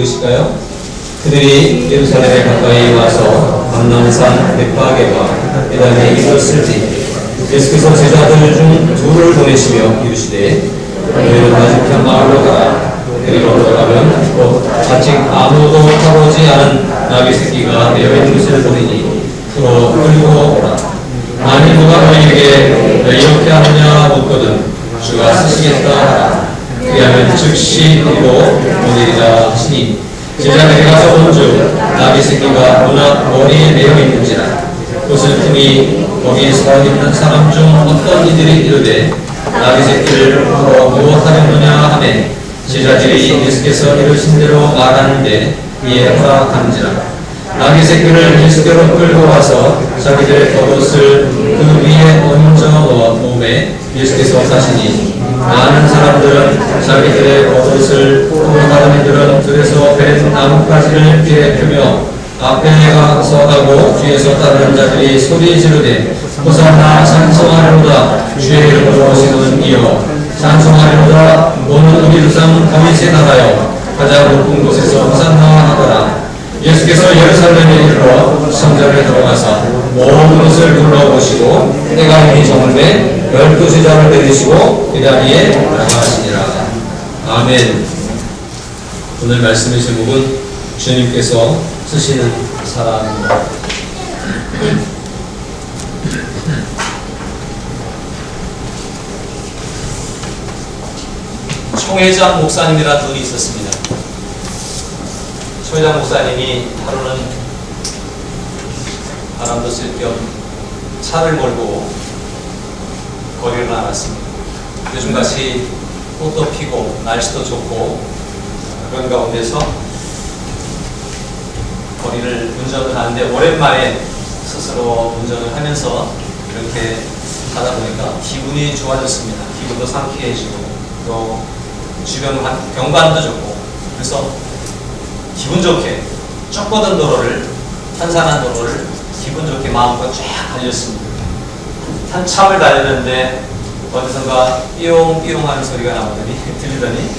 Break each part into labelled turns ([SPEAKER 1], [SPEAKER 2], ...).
[SPEAKER 1] 읽으실까요? 그들이 예루살렘에 가까이 와서 감람산 벳파게와 베다니에 이르렀을 때 예수께서 제자들 중 둘을 보내시며 이르시되 너희는 나중편 마을로 가라. 그리로 들어가면 곧 아직 아무도 타보지 않은 나귀 새끼가 매여있는 것을 보리니 풀어 끌고 오라. 만일 누가 너희에게 왜 이렇게 하느냐 묻거든 주가 쓰시겠다 하라. 그리하면 즉시 이리로 오리라 하시니 제자들이 가서 본즉 나귀 새끼가 문앞 머리에 매여 있는지라. 그것을听이 거기 서 있는 사람 중 어떤 이들이 이르되 나귀 새끼를 풀어 무엇하려느냐 하매 제자들이 예수께서 이르신 대로 말하는데 이에 허락하는지라. 나귀 새끼를 예수께로 끌고 와서 자기들의 겉옷을 그 위에 얹어 넣어 몸에 예수께서 사시니 많은 사람들은 자기들의 겉옷을 또 다른 이들은 들에서 벤 나뭇가지를 피해 펴며 앞에 가서 가고 뒤에서 따르는 자들이 소리 지르되 호산나 찬송하리로다. 주의 이름으로 오시는 이여 찬송하리로다. 오늘 우리 조상 다윗의 나라여 가장 높은 곳에서 호산나 하더라. 예수께서 예루살렘에 이르러 성전에 들어가서 모든 것을 둘러보시고 때가 이미 저물매 12제자를 내리시고 베다니에 들어가시니라. 아멘. 오늘 말씀의 제목은 주님께서 쓰시는 사람입니다. 총회장 목사님이라는 분이 있었습니다. 총회장 목사님이 하루는 바람도 쓸 겸 차를 몰고 거리를 나갔습니다. 요즘같이 꽃도 피고 날씨도 좋고 그런 가운데서 거리를 운전을 하는데 오랜만에 스스로 운전을 하면서 이렇게 하다 보니까 기분이 좋아졌습니다. 기분도 상쾌해지고 또 주변 경관도 좋고 그래서 기분 좋게 쭉 뻗은 도로를 탄산한 도로를 기분 좋게 마음껏 쫙 달렸습니다. 한참을 달렸는데 어디선가 삐용삐용 하는 소리가 나오더니 들리더니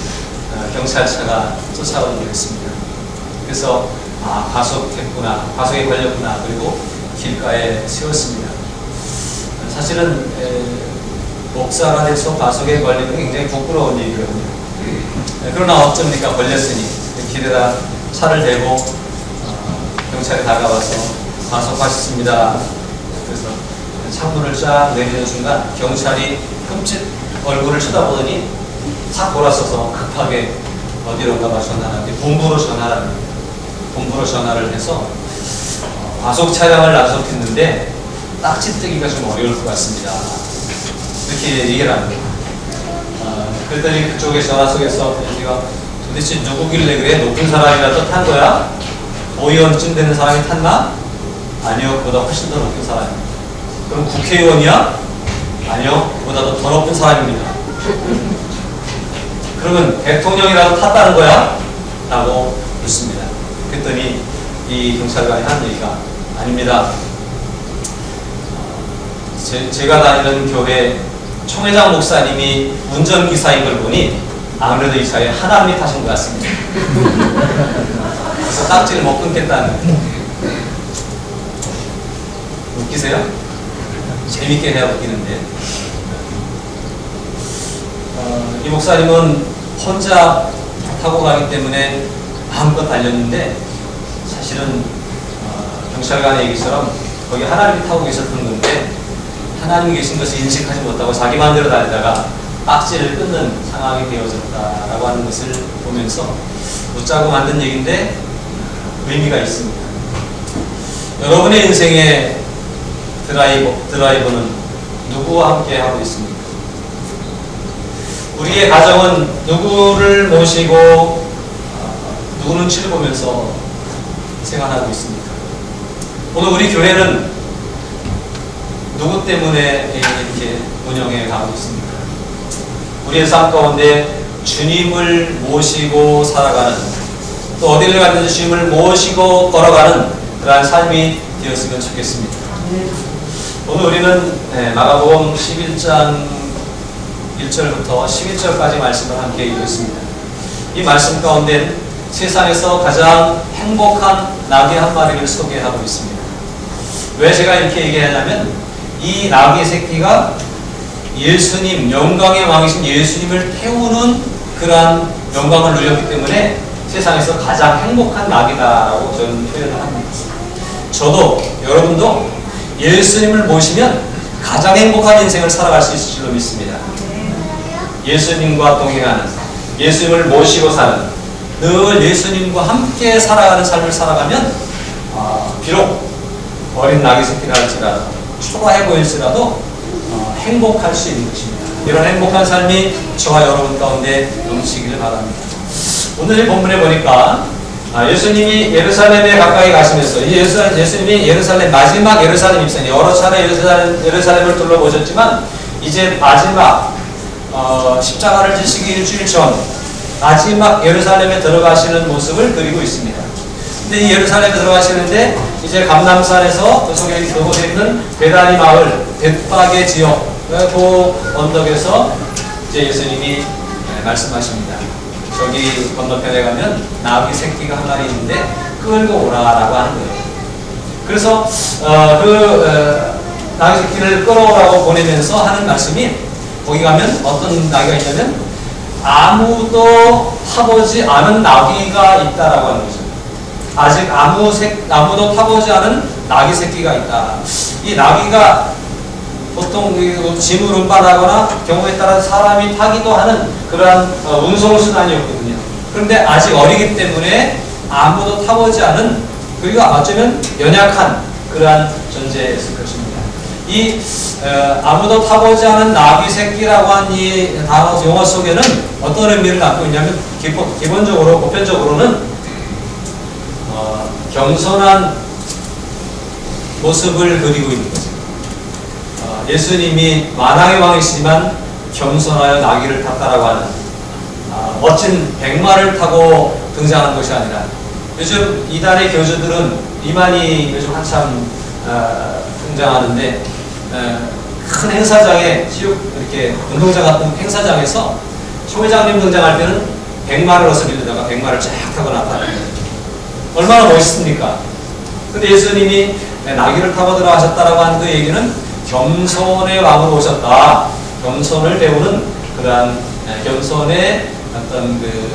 [SPEAKER 1] 경찰차가 쫓아오는 거였습니다. 그래서 과속했구나, 과속에 걸렸구나. 그리고 길가에 세웠습니다. 사실은 목사가 돼서 과속에 걸리는 게 굉장히 부끄러운 일이거든요. 그러나 어쩝니까? 걸렸으니 길에다 차를 대고 경찰이 다가와서 과속하셨습니다. 그래서 창문을 쫙 내리는 순간 경찰이 흠칫 얼굴을 쳐다보더니 싹 돌아서서 급하게 어디론가가 전화하는데 본부로 전화를 해서 과속 차량을 납속했는데 딱지 뜨기가 좀 어려울 것 같습니다. 이렇게 얘기를 합니다. 그랬더니 그쪽에 전화 속에서 제가 도대체 누구길래 그래? 높은 사람이라도 탄 거야? 오의원쯤 되는 사람이 탔나? 아니요, 그보다 훨씬 더 높은 사람입니다. 그럼 국회의원이야? 아니요, 그보다 더 높은 사람입니다. 그러면 대통령이라도 탔다는 거야? 라고 묻습니다. 그랬더니 이 경찰관이 한 얘기가 아닙니다. 제가 다니는 교회 총회장 목사님이 운전기사인 걸 보니 아무래도 이 차에 하나님이 타신 것 같습니다. 그래서 딱지를 못 끊겠다는. 웃기세요? 재밌게 해야 웃기는데. 이 목사님은 혼자 타고 가기 때문에 마음껏 달렸는데 사실은 경찰관의 얘기처럼 거기 하나님이 타고 계셨던 건데 하나님이 계신 것을 인식하지 못하고 자기 마음대로 달리다가 딱지를 끊는 상황이 되어졌다라고 하는 것을 보면서 웃자고 만든 얘기인데 의미가 있습니다. 여러분의 인생의 드라이버는 누구와 함께 하고 있습니까? 우리의 가정은 누구를 모시고 누구 눈치를 보면서 생활하고 있습니까? 오늘 우리 교회는 누구 때문에 이렇게 운영해 가고 있습니까? 우리의 삶 가운데 주님을 모시고 살아가는, 또 어디를 갔든지 주님을 모시고 걸어가는 그러한 삶이 되었으면 좋겠습니다. 오늘 우리는 마가복음 11장 1절부터 11절까지 말씀을 함께 읽었습니다. 이 말씀 가운데
[SPEAKER 2] 세상에서 가장 행복한 나귀 한 마리를 소개하고 있습니다. 왜 제가 이렇게 얘기하냐면 이 나귀 새끼가 예수님, 영광의 왕이신 예수님을 태우는 그러한 영광을 누렸기 때문에 세상에서 가장 행복한 나귀다라고 저는 표현을 합니다. 저도 여러분도 예수님을 모시면 가장 행복한 인생을 살아갈 수 있을 줄로 믿습니다. 예수님과 동행하는, 예수님을 모시고 사는, 늘 예수님과 함께 살아가는 삶을 살아가면 비록 어린 나귀 새끼라 할지라도 초라해 보일지라도 행복할 수 있는 것입니다. 이런 행복한 삶이 저와 여러분 가운데 넘치기를 바랍니다. 오늘 본문에 보니까 예수님이 예루살렘에 가까이 가시면서 예수님이 예루살렘 마지막 예루살렘 입성, 여러 차례 예루살렘을 둘러보셨지만 이제 마지막 십자가를 지시기 일주일 전 마지막 예루살렘에 들어가시는 모습을 그리고 있습니다. 근데 이 예루살렘에 들어가시는데 이제 감람산에서 그곳에 있는 베다니 마을 벳박의 지역 그 언덕에서 이제 예수님이 말씀하십니다. 저기 건너편에 가면 나귀 새끼가 한 마리 있는데 끌고 오라라고 하는 거예요. 그래서 나귀 새끼를 끌어오라고 보내면서 하는 말씀이 거기 가면 어떤 나귀가 있냐면 아무도 타보지 않은 나귀가 있다라고 하는 거죠. 아직 아무도 타보지 않은 나귀 새끼가 있다. 이 나귀가 보통 짐을 운반하거나 경우에 따라 사람이 타기도 하는 그러한 운송수단이었거든요. 그런데 아직 어리기 때문에 아무도 타보지 않은, 그리고 어쩌면 연약한 그러한 존재였을 것입니다. 이 아무도 타보지 않은 나귀 새끼라고 한 이 단어 용어 속에는 어떤 의미를 갖고 있냐면 기본적으로 보편적으로는 겸손한 모습을 그리고 있는 거죠. 예수님이 만왕의 왕이시지만 겸손하여 나귀를 탔다라고 하는 멋진 백마를 타고 등장하는 것이 아니라, 요즘 이단의 교주들은 이만희 요즘 한참 등장하는데 큰 행사장에 이렇게 운동장 같은 행사장에서 총회장님 등장할 때는 백마를 어서 밀려다가 백마를 쫙 타고 나타납니다. 얼마나 멋있습니까? 근데 예수님이 나귀를 타고 들어가셨다라고 하는 그 얘기는 겸손의 왕으로 오셨다. 겸손을 배우는 그러한 겸손의 어떤 그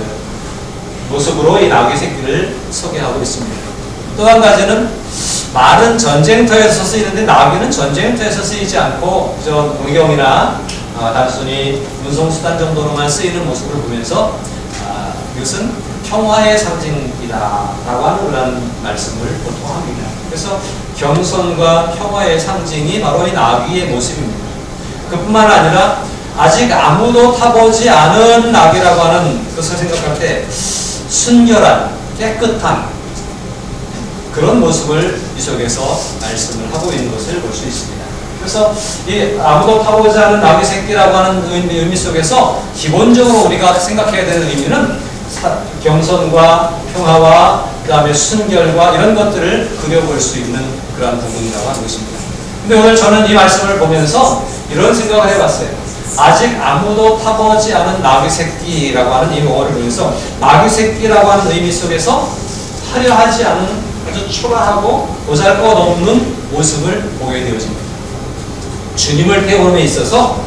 [SPEAKER 2] 모습으로 이 나귀 새끼를 소개하고 있습니다. 또 한 가지는 말은 전쟁터에서 쓰이는데 나귀는 전쟁터에서 쓰이지 않고 그저 동경이나 단순히 운송수단 정도로만 쓰이는 모습을 보면서 이것은 평화의 상징이다 라고 하는 그런 말씀을 보통 합니다. 그래서 겸손과 평화의 상징이 바로 이 나귀의 모습입니다. 그뿐만 아니라 아직 아무도 타보지 않은 나귀라고 하는 것을 생각할 때 순결한, 깨끗한 그런 모습을 이 속에서 말씀을 하고 있는 것을 볼 수 있습니다. 그래서 이 아무도 타보지 않은 나귀 새끼라고 하는 의미 속에서 기본적으로 우리가 생각해야 되는 의미는 겸손과 평화와 그 다음에 순결과 이런 것들을 그려볼 수 있는 그러한 부분이라고 하는 것입니다. 근데 오늘 저는 이 말씀을 보면서 이런 생각을 해봤어요. 아직 아무도 타보지 않은 나귀 새끼라고 하는 이 용어를 보면서 나귀 새끼라고 하는 의미 속에서 화려하지 않은 아주 초라하고 보잘것없는 모습을 보게 되어집니다. 주님을 태우는 데 있어서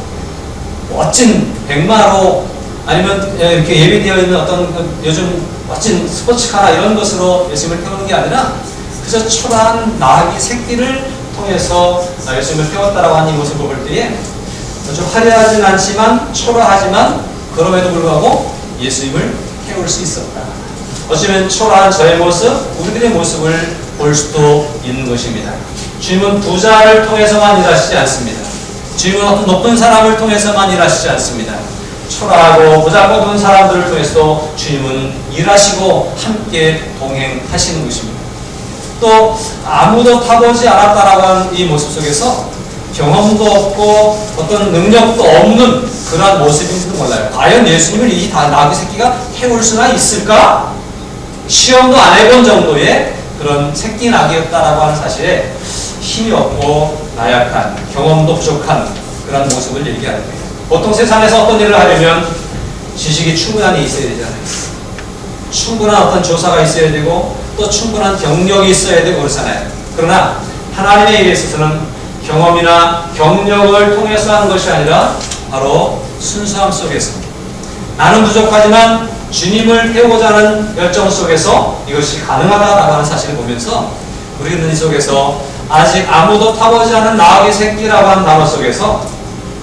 [SPEAKER 2] 멋진 백마로 아니면 이렇게 예비되어 있는 어떤 요즘 멋진 스포츠카나 이런 것으로 예수님을 태우는 게 아니라 그저 초라한 나귀 새끼를 통해서 예수님을 태웠다라고 하는 이 모습을 볼 때에 좀 화려하진 않지만 초라하지만 그럼에도 불구하고 예수님을 태울 수 있었다. 어쩌면 초라한 저의 모습, 우리들의 모습을 볼 수도 있는 것입니다. 주님은 부자를 통해서만 일하시지 않습니다. 주님은 어떤 높은 사람을 통해서만 일하시지 않습니다. 초라하고 보잘것없는 사람들을 통해서 주님은 일하시고 함께 동행하시는 것입니다. 또 아무도 타보지 않았다라고 하는 이 모습 속에서 경험도 없고 어떤 능력도 없는 그러한 모습인지도 몰라요. 과연 예수님을 이 나귀 새끼가 태울 수나 있을까? 시험도 안 해본 정도의 그런 새끼 나귀였다라고 하는 사실에 힘이 없고 나약한, 경험도 부족한 그런 모습을 얘기하는 거예요. 보통 세상에서 어떤 일을 하려면 지식이 충분히 있어야 되잖아요. 충분한 어떤 조사가 있어야 되고 또 충분한 경력이 있어야 되고 그렇잖아요. 그러나 하나님의 일에 있어서는 경험이나 경력을 통해서 하는 것이 아니라 바로 순수함 속에서 나는 부족하지만 주님을 태우고자 하는 열정 속에서 이것이 가능하다라고 하는 사실을 보면서 우리는 이 속에서 아직 아무도 타보지 않은 나귀 새끼라고 하는 단어 속에서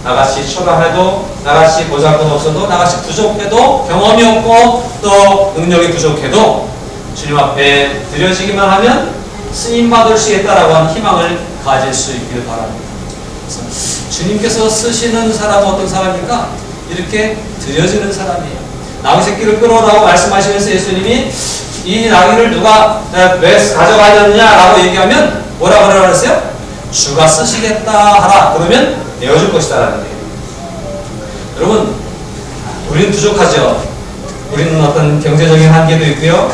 [SPEAKER 2] 나같이 초라해도 나같이 보잘것없어도 나같이 부족해도 경험이 없고 또 능력이 부족해도 주님 앞에 드려지기만 하면 쓰임받을 수 있다라고 하는 희망을 가질 수 있기를 바랍니다. 그래서 주님께서 쓰시는 사람은 어떤 사람입니까? 이렇게 드려지는 사람이에요. 나귀 새끼를 끌어오라고 말씀하시면서 예수님이 이 나귀를 누가 왜 가져가려느냐라고 얘기하면 뭐라고 하라고 그랬어요? 주가 쓰시겠다 하라. 그러면 내어줄 것이다 라는 거예요. 여러분, 우리는 부족하죠. 우리는 어떤 경제적인 한계도 있고요,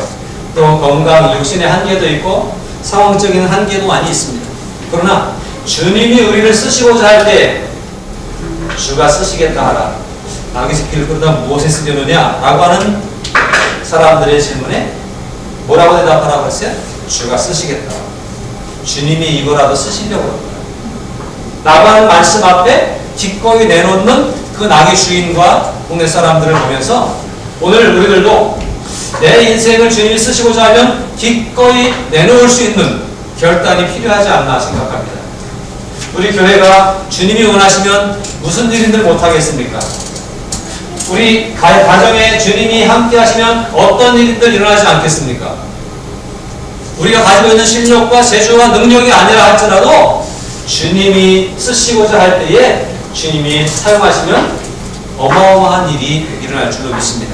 [SPEAKER 2] 또 건강, 육신의 한계도 있고 상황적인 한계도 많이 있습니다. 그러나 주님이 우리를 쓰시고자 할 때 주가 쓰시겠다 하라. 나귀 새끼를 끌어다 무엇에 쓰려느냐 라고 하는 사람들의 질문에 뭐라고 대답하라고 했어요? 주가 쓰시겠다. 주님이 이거라도 쓰시려고 합니다. 라고 하는 말씀 앞에 기꺼이 내놓는 그 나귀 주인과 동네 사람들을 보면서 오늘 우리들도 내 인생을 주님이 쓰시고자 하면 기꺼이 내놓을 수 있는 결단이 필요하지 않나 생각합니다. 우리 교회가 주님이 원하시면 무슨 일인들 못하겠습니까? 우리 가정에 주님이 함께 하시면 어떤 일인들 일어나지 않겠습니까? 우리가 가지고 있는 실력과 재주와 능력이 아니라 할지라도 주님이 쓰시고자 할 때에 주님이 사용하시면 어마어마한 일이 일어날 줄로 믿습니다.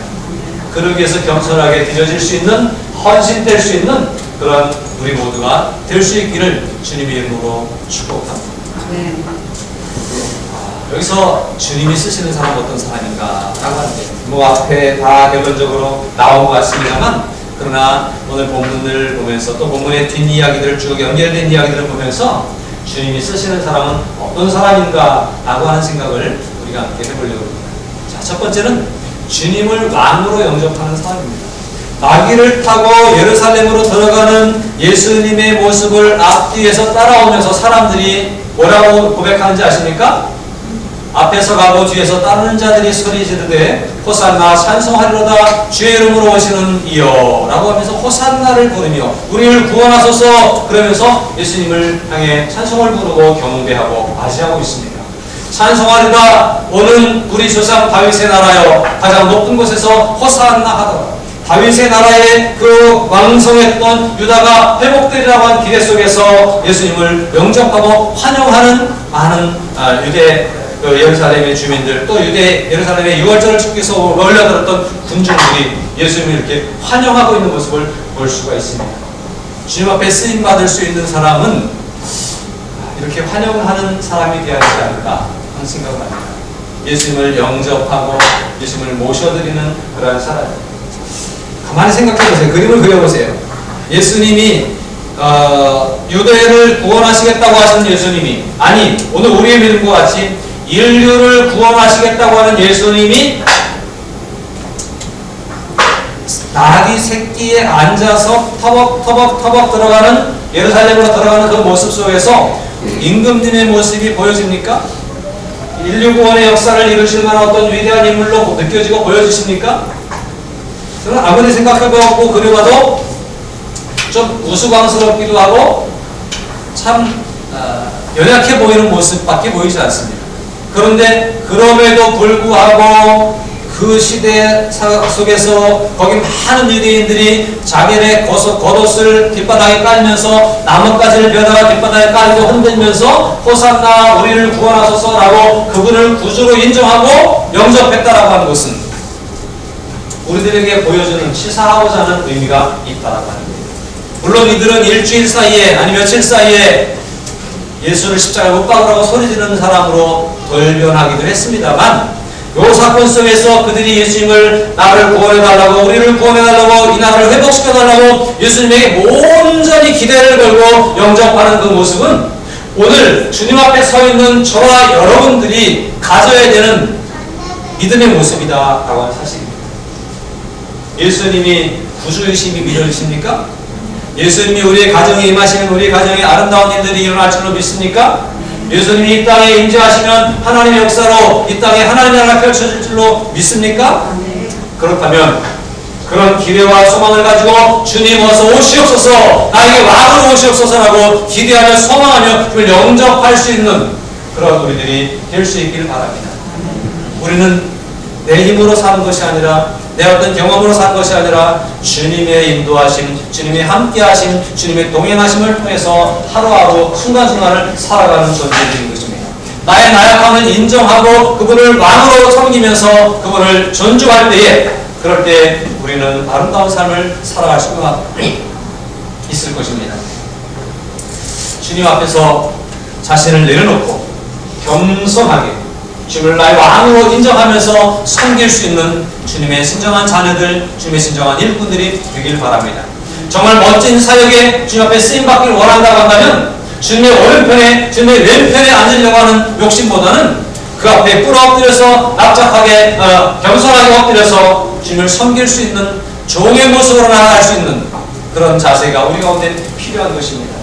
[SPEAKER 2] 그러기 위해서 겸손하게 드려질 수 있는, 헌신될 수 있는 그런 우리 모두가 될 수 있기를 주님의 이름으로 축복합니다.
[SPEAKER 3] 네.
[SPEAKER 2] 여기서 주님이 쓰시는 사람은 어떤 사람인가 라고 하는데 뭐 앞에 다 결론적으로 나온 것 같습니다만, 그러나 오늘 본문을 보면서 또 본문의 뒷이야기들을 쭉 연결된 이야기들을 보면서 주님이 쓰시는 사람은 어떤 사람인가 라고 하는 생각을 우리가 함께 해보려고 합니다. 자, 첫 번째는 주님을 왕으로 영접하는 사람입니다. 나귀를 타고 예루살렘으로 들어가는 예수님의 모습을 앞뒤에서 따라오면서 사람들이 뭐라고 고백하는지 아십니까? 앞에서 가고 뒤에서 따르는 자들이 소리 지르되 호산나 찬송하리로다 주의 이름으로 오시는 이여 라고 하면서 호산나를 부르며 우리를 구원하소서 그러면서 예수님을 향해 찬송을 부르고 경배하고 맞이하고 있습니다. 찬송하리다 오는 우리 조상 다윗의 나라여 가장 높은 곳에서 호산나 하더라. 다윗의 나라의 그 왕성했던 유다가 회복되리라고 한 기대 속에서 예수님을 영접하고 환영하는 많은 유대 예루살렘의 주민들, 또 예루살렘의 유월절을 지키기 위해서 몰려들었던 군중들이 예수님을 이렇게 환영하고 있는 모습을 볼 수가 있습니다. 주님 앞에 쓰임받을 수 있는 사람은 이렇게 환영하는 사람이 되어야 하지 않을까 하는 생각을 합니다. 예수님을 영접하고 예수님을 모셔드리는 그러한 사람입니다. 가만히 생각해보세요. 그림을 그려보세요. 예수님이 유대를 구원하시겠다고 하신 예수님이, 아니 오늘 우리의 믿음과 같이 인류를 구원하시겠다고 하는 예수님이 나귀 새끼에 앉아서 터벅터벅 들어가는, 예루살렘으로 들어가는 그 모습 속에서 임금님의 모습이 보여집니까? 인류 구원의 역사를 이루실 만한 어떤 위대한 인물로 느껴지고 보여지십니까? 저는 아무리 생각해보고 그려봐도 좀 우스꽝스럽기도 하고 참 연약해 보이는 모습밖에 보이지 않습니다. 그런데 그럼에도 불구하고 그 시대 속에서 거기 많은 유대인들이 자기네 겉옷을 길바닥에 깔면서 나뭇가지를 베다가 길바닥에 깔고 흔들면서 호산나 우리를 구원하소서라고 그분을 구주로 인정하고 영접했다라고 하는 것은 우리들에게 보여주는 시사하고자 하는 의미가 있다라고 하는 거예요. 물론 이들은 일주일 사이에 아니 며칠 사이에 예수를 십자가에 못 박으라고 소리 지르는 사람으로 돌변하기도 했습니다만, 이 사건 속에서 그들이 예수님을 나를 구원해달라고, 우리를 구원해달라고, 이 나라를 회복시켜달라고 예수님에게 온전히 기대를 걸고 영접하는 그 모습은 오늘 주님 앞에 서 있는 저와 여러분들이 가져야 되는 믿음의 모습이다라고 하는 사실입니다. 예수님이 구주의심이 믿어지십니까? 예수님이 우리의 가정에 임하시면 우리의 가정에 아름다운 일들이 일어날 줄로 믿습니까? 예수님이 이 땅에 임재하시면 하나님의 역사로 이 땅에 하나님의 나라가 펼쳐질 줄로 믿습니까? 그렇다면 그런 기대와 소망을 가지고 주님 어서 오시옵소서, 나에게 왕으로 오시옵소서라고 기대하며 소망하며 그걸 영접할 수 있는 그런 우리들이 될 수 있기를 바랍니다. 우리는 내 힘으로 사는 것이 아니라 내 어떤 경험으로 사는 것이 아니라 주님의 인도하심, 주님의 함께하심, 주님의 동행하심을 통해서 하루하루 순간순간을 살아가는 존재들인 것입니다. 나의 나약함을 인정하고 그분을 왕으로 섬기면서 그분을 존중할 때에, 그럴 때 우리는 아름다운 삶을 살아갈 수가 있을 것입니다. 주님 앞에서 자신을 내려놓고 겸손하게 주님을 나의 왕으로 인정하면서 섬길 수 있는 주님의 신정한 자녀들, 주님의 신정한 일꾼들이 되길 바랍니다. 정말 멋진 사역에 주님 앞에 쓰임받기를 원한다고 한다면 주님의 오른편에, 주님의 왼편에 앉으려고 하는 욕심보다는 그 앞에 꿇어 엎드려서 납작하게 겸손하게 엎드려서 주님을 섬길 수 있는 종의 모습으로 나아갈 수 있는 그런 자세가 우리 가운데 필요한 것입니다.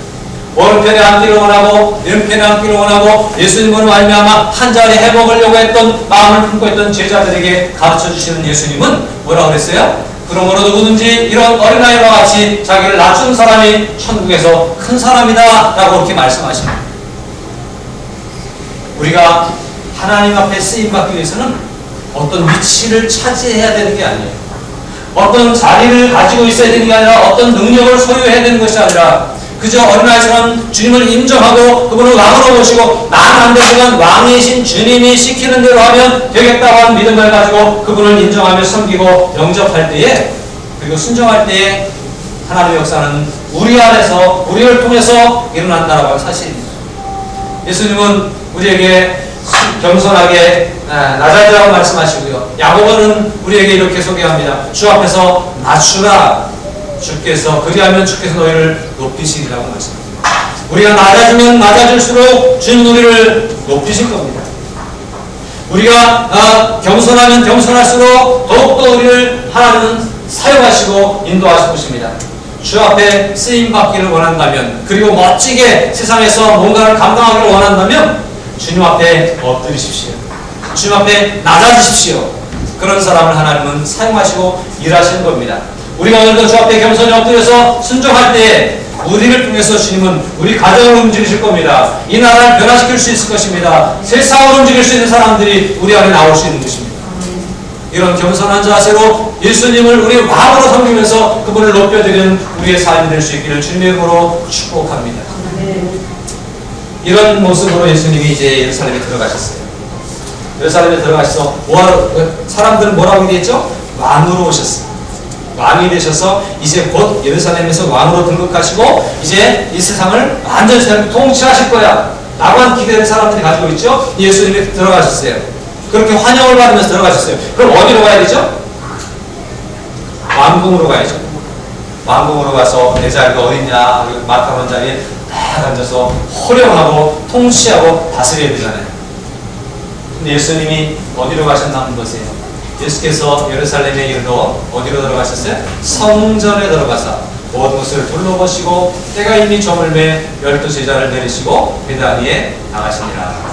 [SPEAKER 2] 오른편에 앉기를 원하고 왼편에 앉기를 원하고 예수님으로 말미암아 한 자리 해먹으려고 했던 마음을 품고 있던 제자들에게 가르쳐주시는 예수님은 뭐라고 그랬어요? 그러므로 누구든지 이런 어린아이와 같이 자기를 낮춘 사람이 천국에서 큰 사람이다 라고 그렇게 말씀하십니다. 우리가 하나님 앞에 쓰임받기 위해서는 어떤 위치를 차지해야 되는 게 아니에요. 어떤 자리를 가지고 있어야 되는 게 아니라 어떤 능력을 소유해야 되는 것이 아니라 그저 어린아이처럼 주님을 인정하고 그분을 왕으로 모시고 나는 안 되지만 왕이신 주님이 시키는 대로 하면 되겠다고 하는 믿음을 가지고 그분을 인정하며 섬기고 영접할 때에, 그리고 순종할 때에 하나님의 역사는 우리 안에서 우리를 통해서 일어난다라고 하는 사실입니다. 예수님은 우리에게 겸손하게 낮아지라고 말씀하시고요. 야고보는 우리에게 이렇게 소개합니다. 주 앞에서 낮추라. 주께서 그리하면 주께서 너희를 높이시리라고 말씀합니다. 우리가 낮아지면 낮아질수록 주님 우리를 높이실 겁니다. 우리가 겸손하면 겸손할수록 더욱더 우리를 하나님은 사용하시고 인도하실 것입니다. 주 앞에 쓰임받기를 원한다면, 그리고 멋지게 세상에서 뭔가를 감당하기를 원한다면 주님 앞에 엎드리십시오. 주님 앞에 낮아지십시오. 그런 사람을 하나님은 사용하시고 일하시는 겁니다. 우리가 오늘도 주 앞에 겸손히 엎드려서 순종할 때에 우리를 통해서 주님은 우리 가정을 움직이실 겁니다. 이 나라를 변화시킬 수 있을 것입니다. 세상을 움직일 수 있는 사람들이 우리 안에 나올 수 있는 것입니다. 이런 겸손한 자세로 예수님을 우리 왕으로 섬기면서 그분을 높여드리는 우리의 삶이 될 수 있기를 주님의 이름으로 축복합니다. 이런 모습으로 예수님이 이제 예루살렘에 들어가셨어요. 예루살렘에 들어가셔서 사람들은 뭐라고 얘기했죠? 왕으로 오셨어요. 왕이 되셔서 이제 곧 예루살렘에서 왕으로 등극하시고 이제 이 세상을 완전히 통치하실 거야 라고 한 기대를 사람들이 가지고 있죠. 예수님이 들어가셨어요. 그렇게 환영을 받으면서 들어가셨어요. 그럼 어디로 가야 되죠? 왕궁으로 가야죠. 왕궁으로 가서 내 자리가 어딨냐, 마타론 자리에 딱 앉아서 호령하고 통치하고 다스려야 되잖아요. 근데 예수님이 어디로 가셨나 보세요. 예수께서 예루살렘에 이르러 어디로 들어가셨어요? 성전에 들어가서 모든 것을 둘러보시고 때가 이미 저물매 12제자를 내리시고 베다니에 나가시니라.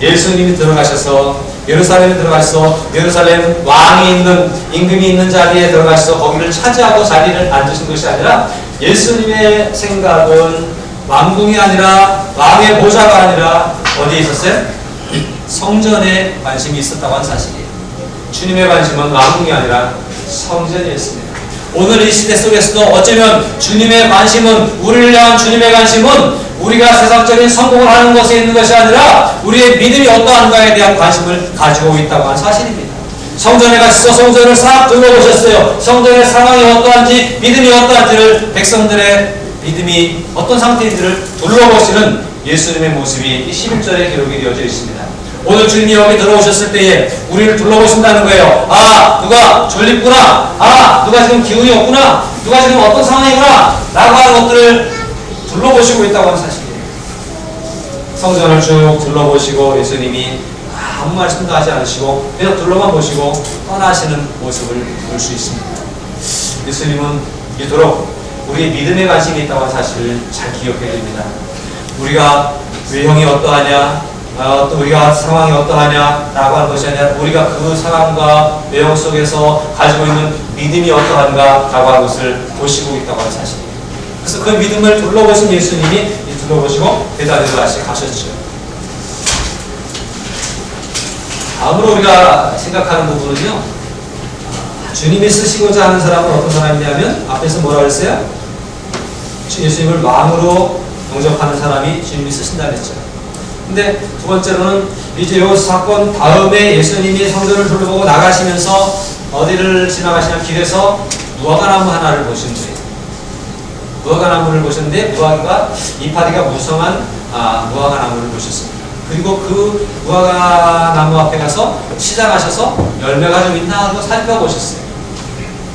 [SPEAKER 2] 예수님이 들어가셔서 예루살렘에 들어가셔서 예루살렘 왕이 있는, 임금이 있는 자리에 들어가셔서 거기를 차지하고 자리를 앉으신 것이 아니라 예수님의 생각은 왕궁이 아니라 왕의 보좌가 아니라 어디에 있었어요? 성전에 관심이 있었다고 하는 사실이에요. 주님의 관심은 왕궁이 아니라 성전이었습니다. 오늘 이 시대 속에서도 어쩌면 주님의 관심은, 우리를 향한 주님의 관심은 우리가 세상적인 성공을 하는 것에 있는 것이 아니라 우리의 믿음이 어떠한가에 대한 관심을 가지고 있다고 하는 사실입니다. 성전에 가셔서 성전을 싹 둘러보셨어요. 성전의 상황이 어떠한지, 믿음이 어떠한지를, 백성들의 믿음이 어떤 상태인지를 둘러보시는 예수님의 모습이 11절에 기록이 되어져 있습니다. 오늘 주님이 여기 들어오셨을 때에 우리를 둘러보신다는 거예요. 아, 누가 졸립구나. 아, 누가 지금 기운이 없구나. 누가 지금 어떤 상황이구나. 라고 하는 것들을 둘러보시고 있다고 하는 사실이에요. 성전을 쭉 둘러보시고 예수님이 아무 말씀도 하지 않으시고 그냥 둘러만 보시고 떠나시는 모습을 볼 수 있습니다. 예수님은 이토록 우리의 믿음에 관심이 있다고 하는 사실을 잘 기억해야 됩니다. 우리가 외형이 어떠하냐, 또 우리가 상황이 어떠하냐라고 하는 것이 아니라 우리가 그 상황과 외형 속에서 가지고 있는 믿음이 어떠한가라고 하는 것을 보시고 있다고 하는 사실입니다. 그래서 그 믿음을 둘러보신 예수님이 둘러보시고 베다니로 다시 가셨죠. 다음으로 우리가 생각하는 부분은요, 주님이 쓰시고자 하는 사람은 어떤 사람이냐면 앞에서 뭐라 그랬어요? 예수님을 마음으로 영접하는 사람이 주님이 쓰신다 그랬죠. 근데 두 번째로는 이제 이 사건 다음에 예수님이 성전을 둘러보고 나가시면서 어디를 지나가시냐 길에서 무화과나무 하나를 보신 거예요. 무화과나무를 보셨는데 무화과가 이파리가 무성한 무화과나무를 보셨습니다. 그리고 그 무화과나무 앞에 가서 시장하셔서 열매가 좀 있나 하고 살펴보셨어요.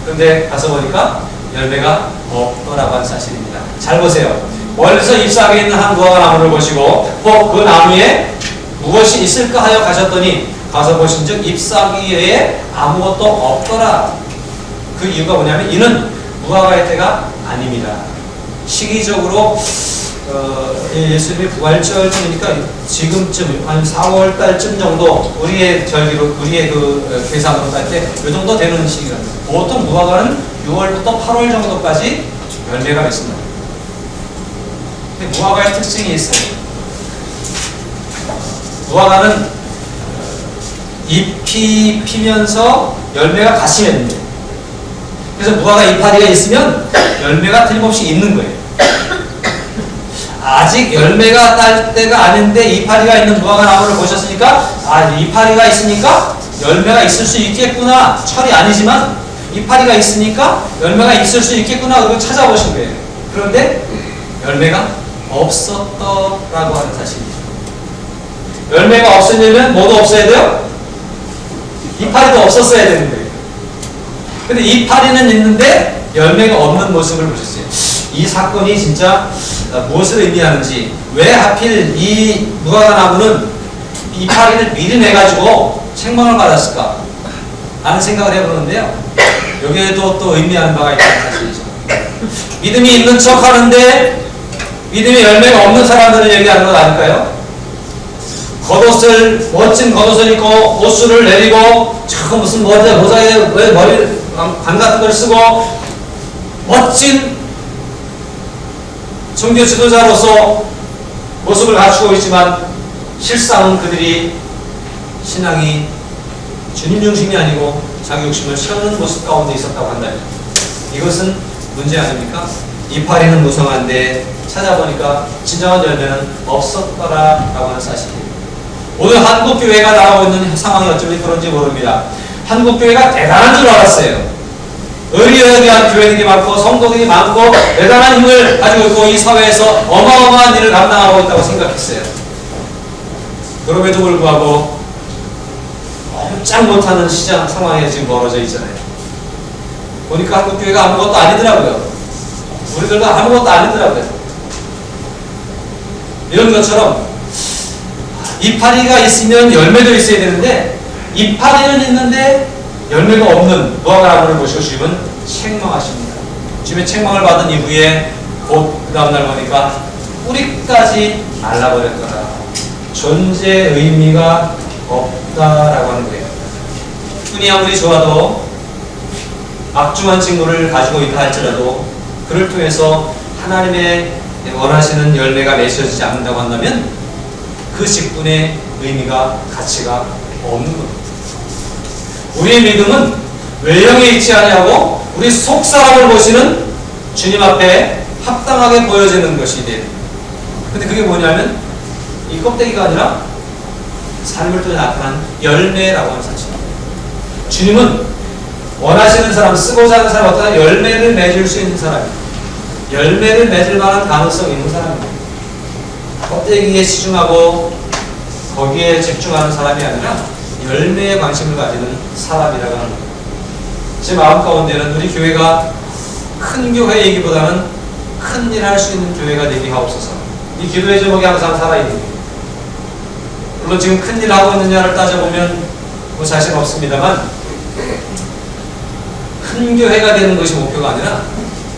[SPEAKER 2] 그런데 가서 보니까 열매가 없더라고 하는 사실입니다. 잘 보세요. 멀리서 잎사귀에 있는 한 무화과나무를 보시고 그 나무에 무엇이 있을까 하여 가셨더니 가서 보신즉 잎사귀 외에 아무것도 없더라. 그 이유가 뭐냐면 이는 무화과의 때가 아닙니다. 시기적으로 예수님의 부활절쯤이니까 지금쯤 한 4월 달쯤 정도 우리의 절기로 우리의 그 계산으로 딸 때 이 정도 되는 시기랍니다. 보통 무화과는 6월부터 8월 정도까지 열매가 있습니다. 근데 무화과의 특징이 있어요. 무화과는 잎이 피면서 열매가 같이 맺는데 그래서 무화과 이파리가 있으면 열매가 틀림없이 있는 거예요. 아직 열매가 딸 때가 아닌데 이파리가 있는 무화과 나무를 보셨으니까 이파리가 있으니까 열매가 있을 수 있겠구나. 철이 아니지만 이파리가 있으니까 열매가 있을 수 있겠구나. 그리고 찾아보신 거예요. 그런데 열매가 없었더라고 하는 사실이죠. 열매가 없으려면 뭐도 없어야 돼요? 이파리도 없었어야 되는 거예요. 근데 이파리는 있는데 열매가 없는 모습을 보셨어요. 이 사건이 진짜 무엇을 의미하는지, 왜 하필 이 무화과나무는 이파리를 미리 내가지고 책망을 받았을까 하는 생각을 해보는데요. 여기에도 또 의미하는 바가 있다는 사실이죠. 믿음이 있는 척 하는데 믿음의 열매가 없는 사람들을 얘기하는 것 아닐까요? 겉옷을, 멋진 겉옷을 입고 옷수를 내리고 자꾸 무슨 모자에 왜 머리 관 같은 걸 쓰고 멋진 종교 지도자로서 모습을 갖추고 있지만 실상은 그들이 신앙이 주님 중심이 아니고 자기 욕심을 채우는 모습 가운데 있었다고 한다면 이것은 문제 아닙니까? 이파리는 무성한데 찾아보니까 진정한 열매는 없었더라라고 하는 사실입니다. 오늘 한국교회가 나오고 있는 상황이 어쩌면 그런지 모릅니다. 한국교회가 대단한 줄 알았어요. 의리에 대한 교회들이 많고 성도들이 많고 대단한 힘을 가지고 있고 이 사회에서 어마어마한 일을 감당하고 있다고 생각했어요. 그럼에도 불구하고 꼼짝 못하는 시장 상황에 지금 멀어져 있잖아요. 보니까 한국교회가 아무것도 아니더라고요. 우리들도 아무것도 아니더라고요. 이런 것처럼 이파리가 있으면 열매도 있어야 되는데 이파리는 있는데 열매가 없는 무화과나무를 보시고 주님은 책망하십니다. 주님의 책망을 받은 이후에 곧 그 다음날 보니까 뿌리까지 말라버렸더라. 존재 의미가 없다라고 하는 거예요. 흔히 아무리 좋아도 막중한 친구를 가지고 있다 할지라도 그를 통해서 하나님의 원하시는 열매가 맺혀지지 않는다고 한다면 그 직분의 의미가 가치가 없는 겁니다. 우리의 믿음은 외형에 있지 아니하고 우리 속 사람을 보시는 주님 앞에 합당하게 보여지는 것이 돼요. 근데 그게 뭐냐면 이 껍데기가 아니라 삶을 통해 나타난 열매라고 하는 사실입니다. 주님은 원하시는 사람, 쓰고자 하는 사람, 어떤 열매를 맺을 수 있는 사람입니다. 열매를 맺을 만한 가능성이 있는 사람입니다. 껍데기에 치중하고 거기에 집중하는 사람이 아니라 열매에 관심을 가지는 사람이라고 하는 겁니다. 제 마음 가운데는 우리 교회가 큰 교회이기보다는 큰 일 할 수 있는 교회가 되게 하옵소서. 이 기도의 제목이 항상 살아있는 거예요. 물론 지금 큰 일 하고 있느냐를 따져보면 뭐 자신 없습니다만 큰 큰 교회가 되는 것이 목표가 아니라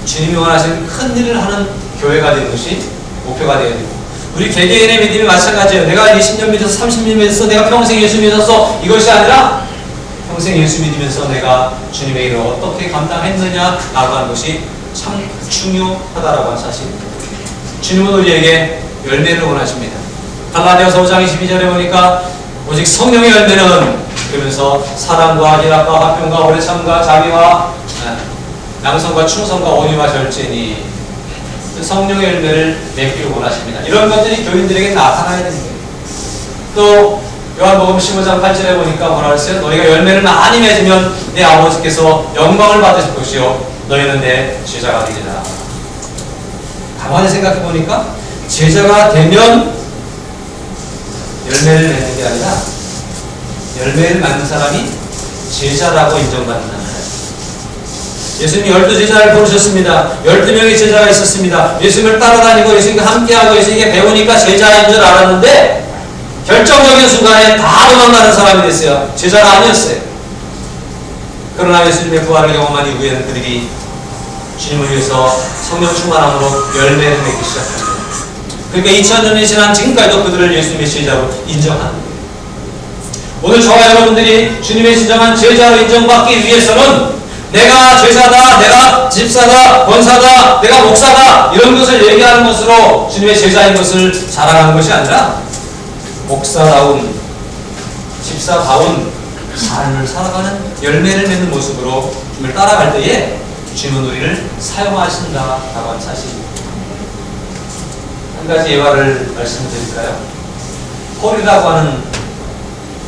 [SPEAKER 2] 주님이 원하시는 큰 일을 하는 교회가 되는 것이 목표가 되어야 됩니다. 우리 개개인의 믿음이 마찬가지예요. 내가 20년 믿어서 30년 믿어서 내가 평생 예수 믿어서 이것이 아니라 평생 예수 믿으면서 내가 주님의 일을 어떻게 감당했느냐라고 하는 것이 참 중요하다라고 하는 사실입니다. 주님은 우리에게 열매를 원하십니다. 갈라디아서 5장 22절에 보니까 오직 성령의 열매는 그러면서 사랑과 희락과 화평과 오래 참과 자비와 양성과 충성과 온유와 절제니 성령의 열매를 맺기를 원하십니다. 이런 것들이 교인들에게 나타나야 되는 거예요. 또 요한복음 15장 8절에 보니까 뭐라 그랬어요? 너희가 열매를 많이 맺으면 내 아버지께서 영광을 받으실 것이요 너희는 내 제자가 되리라. 가만히 생각해 보니까 제자가 되면 열매를 맺는 게 아니라 열매를 맺는 사람이 제자라고 인정받는다는 거예요. 예수님이 12제자를 부르셨습니다. 12명의 제자가 있었습니다. 예수님을 따라다니고 예수님과 함께하고 예수님께 배우니까 제자인 줄 알았는데 결정적인 순간에 다 도망가는 사람이 됐어요. 제자가 아니었어요. 그러나 예수님의 부활을 경험한 이후에는 그들이 주님을 위해서 성령 충만함으로 열매를 맺기 시작합니다. 그러니까 2000년이 지난 지금까지도 그들을 예수님의 제자로 인정하는 거예요. 오늘 저와 여러분들이 주님의 진정한 제자로 인정받기 위해서는 내가 제자다, 내가 집사다, 권사다, 내가 목사다 이런 것을 얘기하는 것으로 주님의 제자인 것을 자랑하는 것이 아니라 목사다운, 집사다운 삶을 살아가는 열매를 맺는 모습으로 주님을 따라갈 때에 주님은 우리를 사용하신다라고 하는 사실입니다. 한 가지 예화를 말씀드릴까요? 폴이라고 하는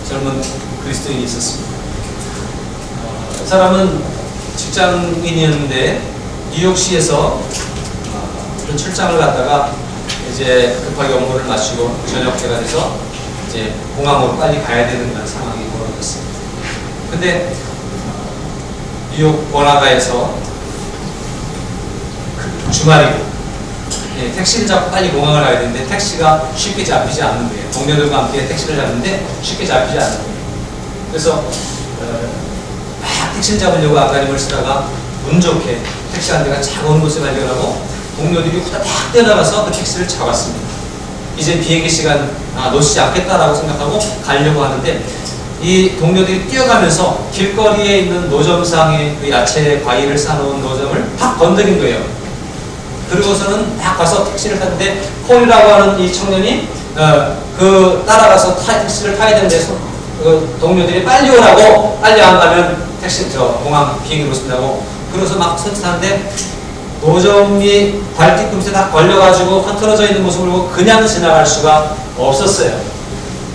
[SPEAKER 2] 젊은 그리스도인이 있었습니다. 그 사람은 직장인이었는데 뉴욕시에서 그런 출장을 갔다가 이제 급하게 업무를 마치고 저녁 때가 돼서 이제 공항으로 빨리 가야 되는 그런 상황이 벌어졌습니다. 근데 뉴욕 번화가에서 주말이고 택시를 잡고 빨리 공항을 가야 되는데 택시가 쉽게 잡히지 않는 거예요. 동료들과 함께 택시를 잡는데 쉽게 잡히지 않는 거예요. 그래서 막 택시를 잡으려고 앞가림을 쓰다가 운 좋게 택시 한 대가 차가운 곳을 발견하고 동료들이 후다닥 뛰어나가서 그 택시를 잡았습니다. 이제 비행기 시간 놓치지 않겠다라고 생각하고 가려고 하는데 이 동료들이 뛰어가면서 길거리에 있는 노점상에 그 야채, 과일을 싸놓은 노점을 팍 건드린 거예요. 그리고서는 딱 가서 택시를 탔는데 폴이라고 하는 이 청년이 그 따라가서 택시를 타야 되는데 그 동료들이 빨리 오라고 빨리 안 가면 택시 공항 비행기 놓친다고 그래서 막 선택하는데 노점이 발 뒤꿈치에 다 걸려가지고 흐트러져 있는 모습을 보고 그냥 지나갈 수가 없었어요.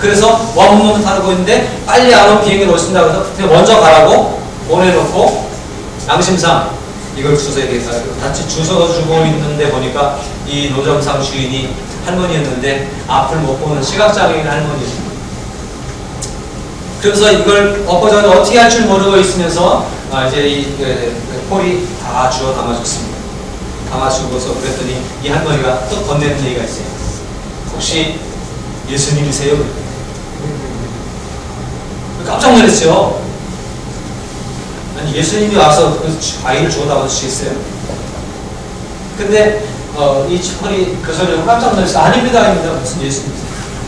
[SPEAKER 2] 그래서 원문을 타고 있는데 빨리 안 오면 비행기 놓친다고 해서 먼저 가라고 보내놓고 양심상 이걸 주워야 되겠다. 같이 주워주고 있는데 보니까 이 노점상 주인이 할머니였는데 앞을 못 보는 시각장애인 할머니였습니다. 그래서 이걸 엎어져서 어떻게 할 줄 모르고 있으면서 이제 이 폴이 다 주워 담아줬습니다. 담아주고서 그랬더니 이 할머니가 또 건네는 얘기가 있어요. 혹시 예수님이세요? 깜짝 놀랐죠. 아니 예수님이 와서 그 과일을 주워 담아주시겠어요? 근데 이 폴이 그 소리를 깜짝 놀랐어요. 아닙니다, 아닙니다. 무슨 예수님이세요?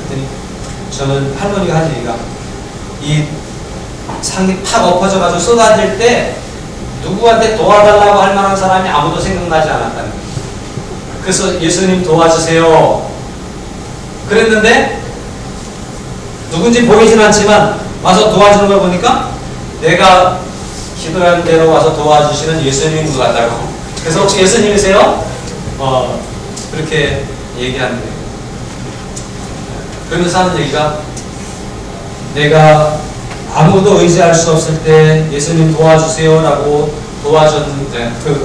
[SPEAKER 2] 그랬더니 저는 할머니가 한 얘기가 이 상이 팍 엎어져가지고 쏟아질 때 누구한테 도와달라고 할 만한 사람이 아무도 생각나지 않았다는 거예요. 그래서 예수님 도와주세요. 그랬는데 누군지 보이진 않지만 와서 도와주는 걸 보니까 내가 기도한 대로 와서 도와주시는 예수님인 것 같다고. 그래서 혹시 예수님이세요? 그렇게 얘기하는 거예요. 그러면서 하는 얘기가 내가 아무도 의지할 수 없을 때 예수님 도와주세요 라고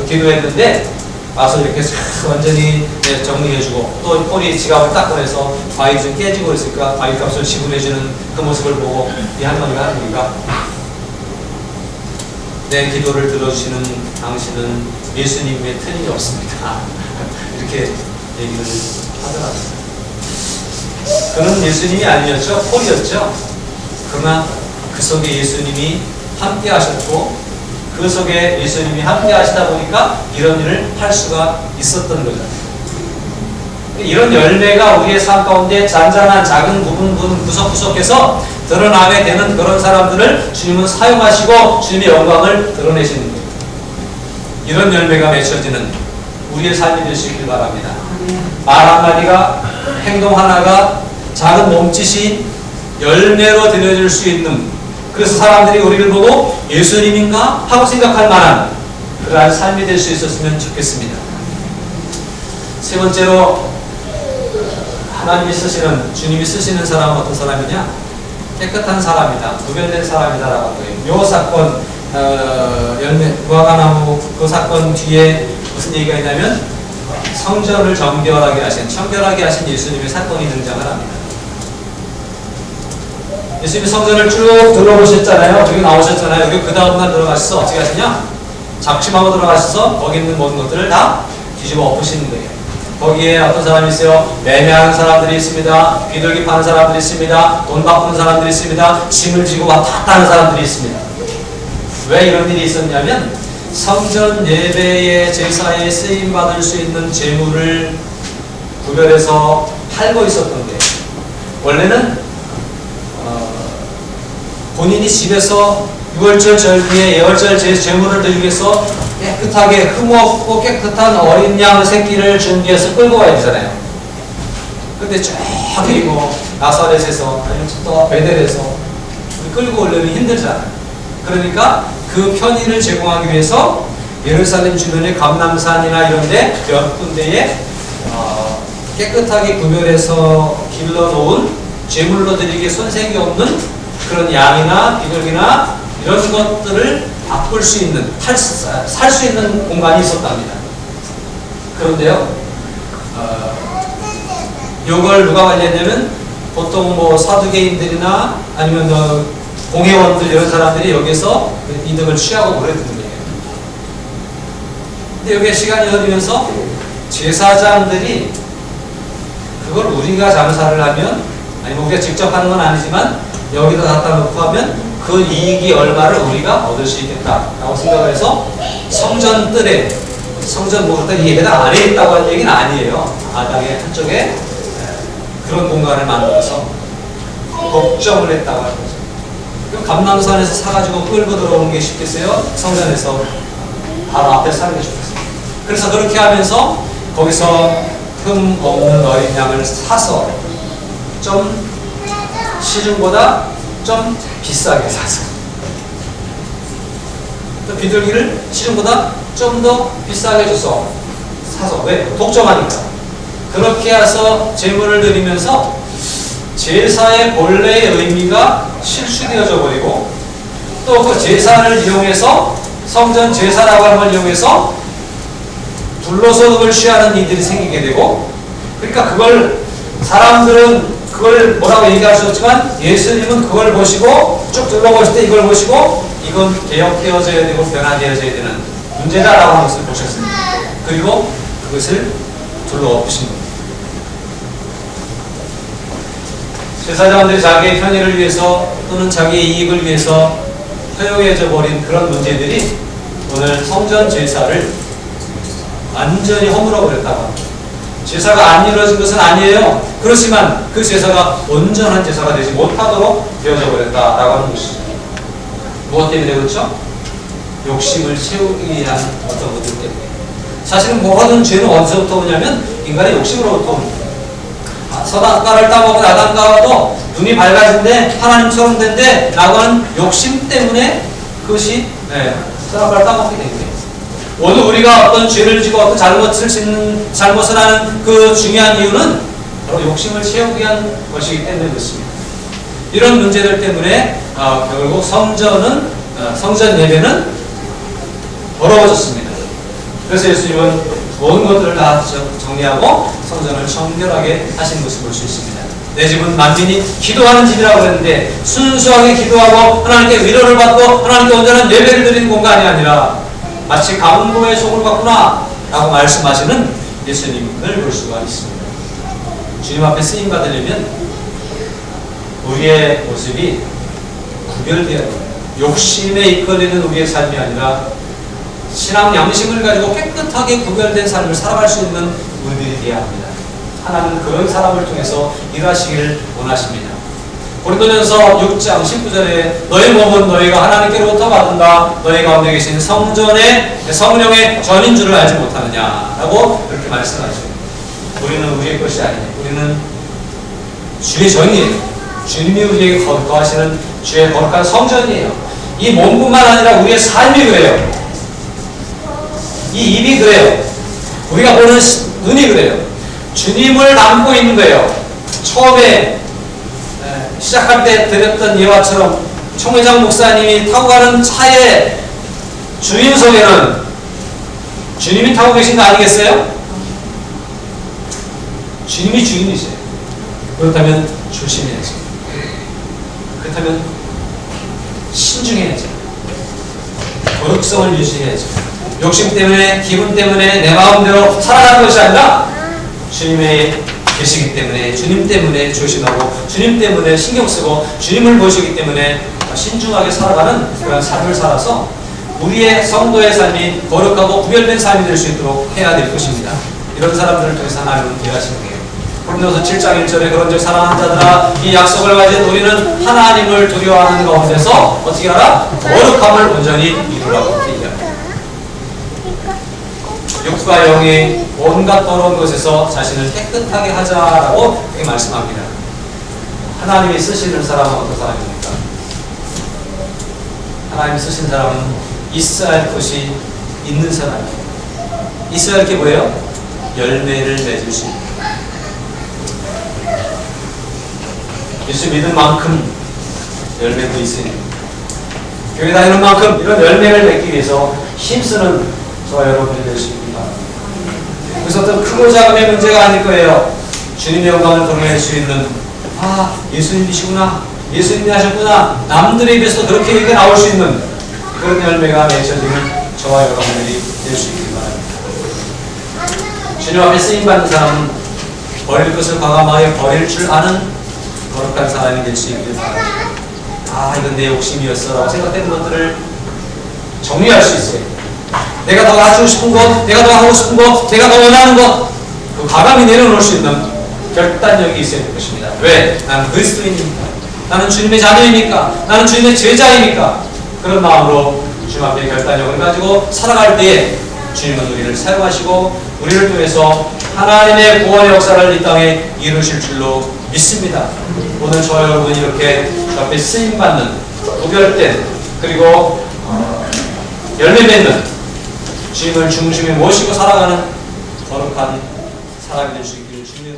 [SPEAKER 2] 기도했는데 와서 이렇게 완전히 정리해주고 또 폴이 지갑을 딱 꺼내서 과일이 좀 깨지고 있으니까 과일값을 지불해주는 그 모습을 보고 이 할머니가 하는 얘기가 내 기도를 들어주시는 당신은 예수님의 틀이 없습니다. 이렇게 얘기를 하더라고요. 그는 예수님이 아니었죠. 폴이었죠. 그러나 그 속에 예수님이 함께 하셨고 그 속에 예수님이 함께 하시다 보니까 이런 일을 할 수가 있었던 거죠. 이런 열매가 우리의 삶 가운데 잔잔한 작은 부분 구석구석해서 드러나게 되는 그런 사람들을 주님은 사용하시고 주님의 영광을 드러내시는 거예요. 이런 열매가 맺혀지는 우리의 삶이 될 수 있길 바랍니다. 말 한마디가, 행동 하나가, 작은 몸짓이 열매로 드려질 수 있는, 그래서 사람들이 우리를 보고 예수님인가 하고 생각할 만한 그러한 삶이 될 수 있었으면 좋겠습니다. 세 번째로, 하나님이 쓰시는, 주님이 쓰시는 사람은 어떤 사람이냐? 깨끗한 사람이다, 구별된 사람이다라고 한 거예요. 요 사건, 무화과나무 그 사건 뒤에 무슨 얘기가 있냐면 성전을 정결하게 하신, 청결하게 하신 예수님의 사건이 등장을 합니다. 예수님이 성전을 쭉 둘러보셨잖아요. 여기 나오셨잖아요. 여기 그 다음날 들어가셔서 어떻게 하시냐? 작심하고 들어가셔서 거기 있는 모든 것들을 다 뒤집어 엎으시는 거예요. 거기에 어떤 사람이 있어요? 매매하는 사람들이 있습니다. 비둘기 파는 사람들이 있습니다. 돈 바꾸는 사람들이 있습니다. 짐을 지고 왔다 갔다 하는 사람들이 있습니다. 왜 이런 일이 있었냐면 성전 예배의 제사에 쓰임받을 수 있는 재물을 구별해서 팔고 있었던 거예요. 원래는 본인이 집에서 6월절 절기에 예월절 제물을 드리기 위해서 깨끗하게 흠없고 깨끗한 어린 양 새끼를 준비해서 끌고 와야 되잖아요. 근데 저기 뭐 나사렛에서 아니면 또 베델에서 끌고 오려면 힘들잖아요. 그러니까 그 편의를 제공하기 위해서 예루살렘 주변의 감람산이나 이런데 몇 군데에 깨끗하게 구별해서 길러놓은 제물로 드리기에 손색이 없는 그런 양이나 비둘기나 이런 것들을 바꿀 수 있는, 살 수 있는 공간이 있었답니다. 그런데요, 요걸 누가 관리했냐면 보통 뭐 사두개인들이나 아니면 공회원들 이런 사람들이 여기서 이득을 취하고 오래드는 거예요. 근데 여기에 시간이 흐르면서 제사장들이 그걸 우리가 장사를 하면, 아니면 우리가 직접 하는 건 아니지만 여기다 갖다 놓고 하면 그 이익이 얼마를 우리가 얻을 수 있겠다라고 생각을 해서 성전 뜰에, 성전 뭐 그렇다 이 예배당 안에 있다고 하는 얘기는 아니에요. 마당의 한쪽에 그런 공간을 만들어서 걱정을 했다고 하는 거죠. 감람산에서 사가지고 끌고 들어오는 게 쉽겠어요? 성전에서 바로 앞에 사는 게 좋겠어요. 그래서 그렇게 하면서 거기서 흠 없는 어린 양을 사서 좀 시중보다 좀 비싸게 사서, 또 비둘기를 시중보다 좀 더 비싸게 줘서 사서, 왜? 독점하니까. 그렇게 해서 제물을 드리면서 제사의 본래의 의미가 실추되어져 버리고, 또 그 제사를 이용해서, 성전 제사라고 하는 걸 이용해서 불로소득을 취하는 이들이 생기게 되고, 그러니까 그걸 사람들은 그걸 뭐라고 얘기하셨지만 예수님은 그걸 보시고 쭉 둘러보실 때 이걸 보시고 이건 개혁되어져야 되고 변화되어져야 되는 문제다라고 하는 것을 보셨습니다. 그리고 그것을 둘러엎으신 겁니다. 제사장들이 자기의 편의를 위해서 또는 자기의 이익을 위해서 허용해져 버린 그런 문제들이 오늘 성전 제사를 완전히 허물어 버렸다고 합니다. 제사가 안 이루어진 것은 아니에요. 그렇지만 그 제사가 온전한 제사가 되지 못하도록 되어져 버렸다라고 하는 것이죠. 무엇 때문에 그렇죠? 욕심을 채우기 위한 어떤 것들 때문에. 사실은 모든 죄는 어디서부터 오냐면 인간의 욕심으로부터 옵니다. 선악과를 따먹은 아담과도 눈이 밝아진데 하나님처럼 된데 라고 하는 욕심 때문에 그것이 선악과를 따먹게 된 거예요. 오늘 우리가 어떤 죄를 지고 어떤 잘못을 하는 그 중요한 이유는 바로 욕심을 채우기 위한 것이기 때문에 그렇습니다. 이런 문제들 때문에 결국 성전 예배는 더러워졌습니다. 그래서 예수님은 모든 것들을 다 정리하고 성전을 청결하게 하신 것을 볼 수 있습니다. 내 집은 만민이 기도하는 집이라고 했는데 순수하게 기도하고 하나님께 위로를 받고 하나님께 온전한 예배를 드리는 공간이 아니라 마치 강도의 속을 받구나 라고 말씀하시는 예수님을 볼 수가 있습니다. 주님 앞에 쓰임 받으려면 우리의 모습이 구별되어야 됩니다. 욕심에 이끌리는 우리의 삶이 아니라 신앙 양심을 가지고 깨끗하게 구별된 삶을 살아갈 수 있는 우리들이 되어야 합니다. 하나님은 그런 사람을 통해서 일하시기를 원하십니다. 고린도전서 6장 19절에 너희 몸은 너희가 하나님께로부터 받은다. 너희 가운데 계신 성령의 전인 줄을 알지 못하느냐라고 그렇게 말씀하십니다. 우리는 우리의 것이 아니에요. 우리는 주의 전이에요. 주님이 우리에게 거하시는 주의 거룩한 성전이에요. 이 몸뿐만 아니라 우리의 삶이 그래요. 이 입이 그래요. 우리가 보는 눈이 그래요. 주님을 담고 있는 거예요. 처음에 시작할 때 드렸던 예화처럼 총회장 목사님이 타고 가는 차의 주인석에는 주님이 타고 계신 거 아니겠어요? 주님이 주인이세요. 그렇다면 조심해야죠. 그렇다면 신중해야죠. 거룩성을 유지해야죠. 욕심 때문에, 기분 때문에 내 마음대로 살아가는 것이 아니라 주님의 계시기 때문에, 주님 때문에 조심하고, 주님 때문에 신경 쓰고, 주님을 보시기 때문에 신중하게 살아가는 그런 삶을 살아서 우리의 성도의 삶이 거룩하고 구별된 삶이 될 수 있도록 해야 될 것입니다. 이런 사람들을 통해서 하나님은 일하시는 거예요. 고린도서 7장 1절에 그런즉 사랑하는 자들아 이 약속을 가진 우리는 하나님을 두려워하는 가운데서 어떻게 하라? 거룩함을 온전히 이루라고 얘기합니다. 육과 영이 온갖 더러운 것에서 자신을 깨끗하게 하자라고 그렇게 말씀합니다. 하나님이 쓰시는 사람은 어떤 사람입니까? 하나님이 쓰신 사람은 있어야 할 것이 있는 사람이에요. 있어야 할 게 뭐예요? 열매를 맺을 수 있는. 예수 믿은 만큼 열매도 있으니 교회 다니는 만큼 이런 열매를 맺기 위해서 힘쓰는 저와 여러분이 될 수 있습니다. 그래서 어떤 크고 작음의 문제가 아닐 거예요. 주님의 영광을 드러낼 수 있는 예수님이시구나, 예수님이 하셨구나, 남들의 입에서도 그렇게 얘기가 나올 수 있는 그런 열매가 맺혀지는 저와 여러분들이 될 수 있길 바랍니다. 주님 앞에 쓰임받는 사람은 버릴 것을 과감하게 버릴 줄 아는 거룩한 사람이 될 수 있길 바랍니다. 이건 내 욕심이었어 라고 생각되는 것들을 정리할 수 있어요. 내가 더 가지고 싶은 것, 내가 더 하고 싶은 것, 내가 더 원하는 것, 그 과감히 내려놓을 수 있는 결단력이 있어야 될 것입니다. 왜? 나는 그리스도인입니까? 나는 주님의 자녀입니까? 나는 주님의 제자입니까? 그런 마음으로 주님 앞에 결단력을 가지고 살아갈 때에 주님은 우리를 사용하시고 우리를 통해서 하나님의 구원의 역사를 이 땅에 이루실 줄로 믿습니다. 오늘 저와 여러분이 이렇게 주 앞에 쓰임받는 구별된 그리고 열매 맺는 주님을 중심에 모시고 살아가는 거룩한 사람이 될 수 있기를 주님의